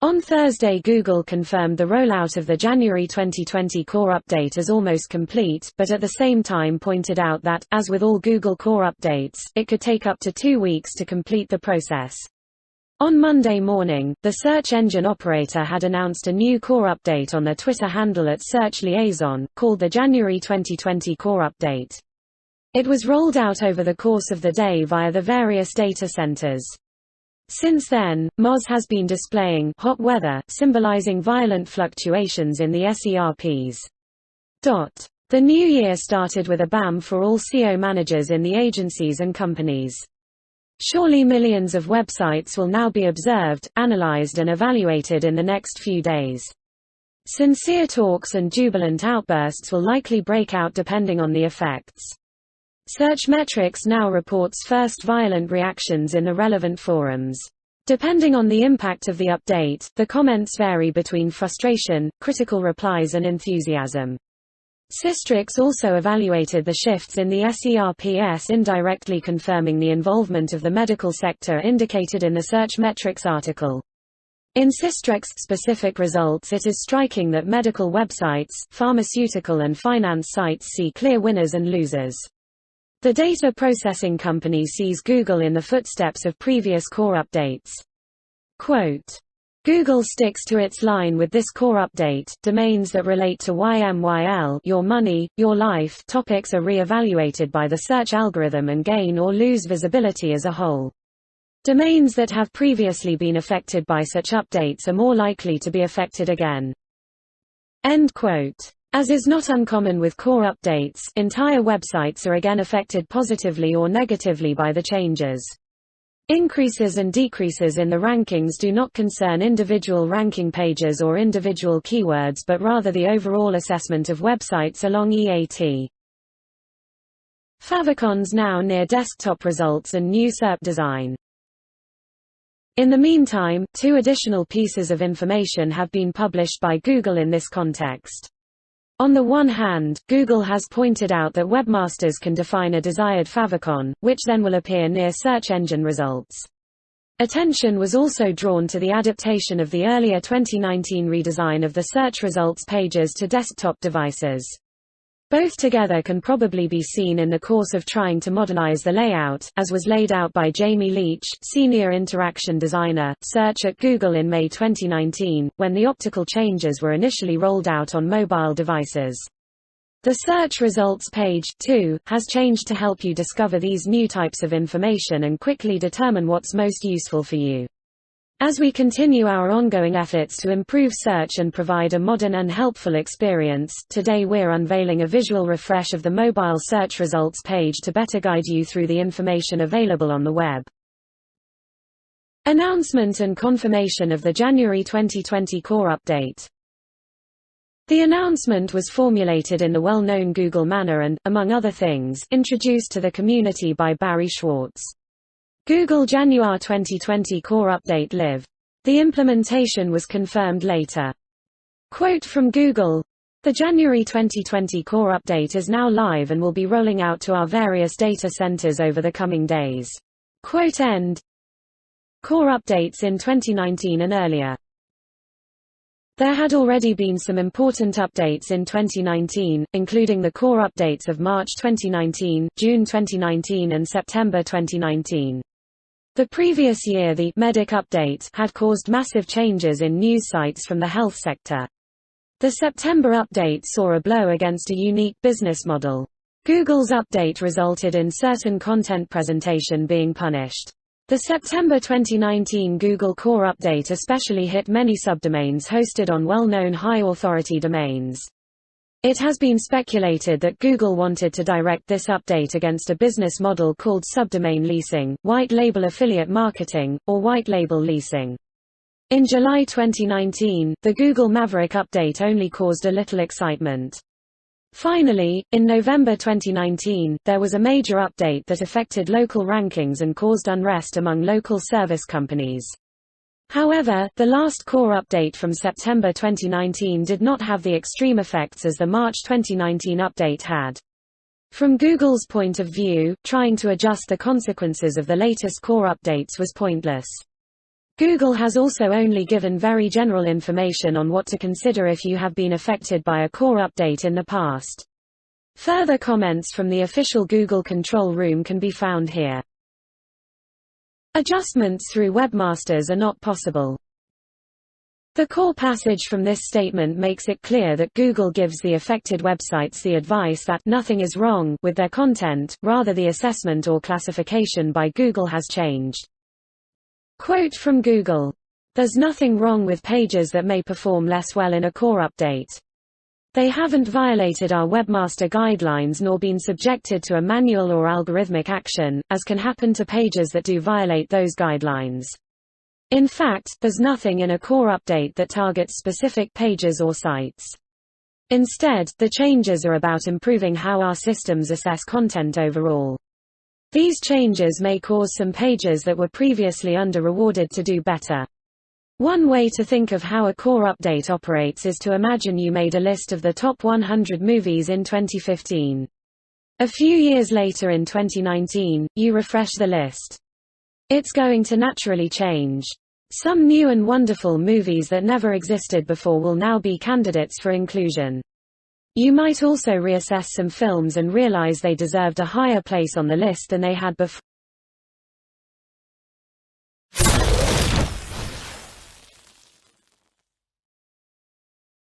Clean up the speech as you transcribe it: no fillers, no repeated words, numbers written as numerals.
On Thursday, Google confirmed the rollout of the January 2020 core update as almost complete, but at the same time pointed out that, as with all Google core updates, it could take up to 2 weeks to complete the process. On Monday morning, the search engine operator had announced a new core update on their Twitter handle @SearchLiaison, called the January 2020 core update. It was rolled out over the course of the day via the various data centers. Since then, Moz has been displaying hot weather, symbolizing violent fluctuations in the SERPs. The new year started with a bam for all SEO managers in the agencies and companies. Surely millions of websites will now be observed, analyzed and evaluated in the next few days. Sincere talks and jubilant outbursts will likely break out depending on the effects. Searchmetrics now reports first violent reactions in the relevant forums. Depending on the impact of the update, the comments vary between frustration, critical replies and enthusiasm. Sistrix also evaluated the shifts in the SERPs, indirectly confirming the involvement of the medical sector indicated in the Searchmetrics article. In Sistrix-specific results, it is striking that medical websites, pharmaceutical and finance sites see clear winners and losers. The data processing company sees Google in the footsteps of previous core updates. Quote, Google sticks to its line with this core update. Domains that relate to YMYL, your money, your life topics are re-evaluated by the search algorithm and gain or lose visibility as a whole. Domains that have previously been affected by such updates are more likely to be affected again. End quote. As is not uncommon with core updates, entire websites are again affected positively or negatively by the changes. Increases and decreases in the rankings do not concern individual ranking pages or individual keywords but rather the overall assessment of websites along EAT. Favicons now near desktop results and new SERP design. In the meantime, 2 additional pieces of information have been published by Google in this context. On the one hand, Google has pointed out that webmasters can define a desired favicon, which then will appear near search engine results. Attention was also drawn to the adaptation of the earlier 2019 redesign of the search results pages to desktop devices. Both together can probably be seen in the course of trying to modernize the layout, as was laid out by Jamie Leach, Senior Interaction Designer, Search at Google in May 2019, when the optical changes were initially rolled out on mobile devices. The search results page, too, has changed to help you discover these new types of information and quickly determine what's most useful for you. As we continue our ongoing efforts to improve search and provide a modern and helpful experience, today we're unveiling a visual refresh of the mobile search results page to better guide you through the information available on the web. Announcement and confirmation of the January 2020 core update. The announcement was formulated in the well-known Google manner and, among other things, introduced to the community by Barry Schwartz. Google January 2020 core update live. The implementation was confirmed later. Quote from Google, "The January 2020 core update is now live and will be rolling out to our various data centers over the coming days." Quote end. Core updates in 2019 and earlier. There had already been some important updates in 2019, including the core updates of March 2019, June 2019 and September 2019. The previous year the Medic update had caused massive changes in news sites from the health sector. The September update saw a blow against a unique business model. Google's update resulted in certain content presentation being punished. The September 2019 Google Core Update especially hit many subdomains hosted on well-known high-authority domains. It has been speculated that Google wanted to direct this update against a business model called subdomain leasing, white-label affiliate marketing, or white-label leasing. In July 2019, the Google Maverick update only caused a little excitement. Finally, in November 2019, there was a major update that affected local rankings and caused unrest among local service companies. However, the last core update from September 2019 did not have the extreme effects as the March 2019 update had. From Google's point of view, trying to adjust the consequences of the latest core updates was pointless. Google has also only given very general information on what to consider if you have been affected by a core update in the past. Further comments from the official Google control room can be found here. Adjustments through webmasters are not possible. The core passage from this statement makes it clear that Google gives the affected websites the advice that nothing is wrong with their content, rather the assessment or classification by Google has changed. Quote from Google, "There's nothing wrong with pages that may perform less well in a core update. They haven't violated our webmaster guidelines nor been subjected to a manual or algorithmic action, as can happen to pages that do violate those guidelines. In fact, there's nothing in a core update that targets specific pages or sites. Instead, the changes are about improving how our systems assess content overall. These changes may cause some pages that were previously under-rewarded to do better." One way to think of how a core update operates is to imagine you made a list of the top 100 movies in 2015. A few years later in 2019, you refresh the list. It's going to naturally change. Some new and wonderful movies that never existed before will now be candidates for inclusion. You might also reassess some films and realize they deserved a higher place on the list than they had before.